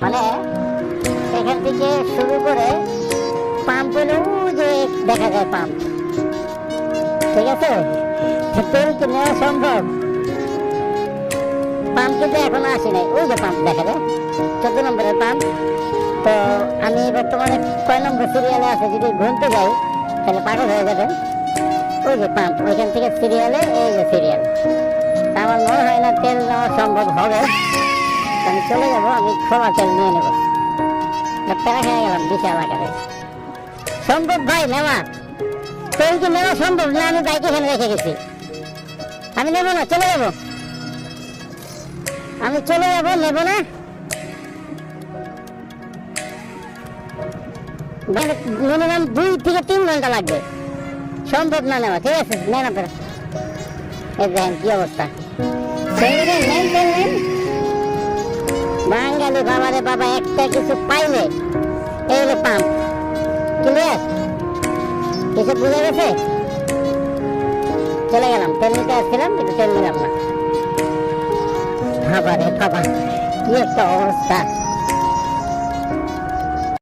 মানে এখান থেকে শুরু করে পাম্প হলো যে দেখা যায় পাম্প, ঠিক আছে? তেল কি নেওয়া সম্ভব? পাম্প কিন্তু এখনো আসে নাই, ওই যে পাম্প দেখা যায় 14 নম্বরের পাম্প। তো আমি বর্তমানে কয় নম্বর সিরিয়ালে আছে যদি ঘুরতে যাই তাহলে পাগল হয়ে যাবেন। ওই যে পাম্প, ওইখান থেকে সিরিয়ালে, এই যে সিরিয়াল। আমার মনে হয় না তেল নেওয়া সম্ভব হবে। আমি চলে যাবো, আমি খোলা তেল নিয়ে নেবো। প্যারা খেয়ে গেলাম বিশাল আকারে। সম্ভব ভাই নেওয়া? তেল কি নেওয়া সম্ভব? না আমি বাইক এখানে রেখে গেছি, আমি নেবো না, চলে যাবো। আমি চলে যাবো, নেবো না। মিনিমাম 2 থেকে 3 ঘন্টা লাগবে, সম্ভব না নেওয়া। ঠিক আছে, নেন আপনারা। এই দেখেন কি অবস্থা। বাঙালি বাবারে বাবা, একটা কিছু পাইলে এই হলো পাম্প। ক্লিয়ার? কিছু বুঝে গেছে? চলে গেলাম, তেল নিতে আসছিলাম কিন্তু তেল নিলাম না। বাবা রে বাবা, কি একটা অবস্থা।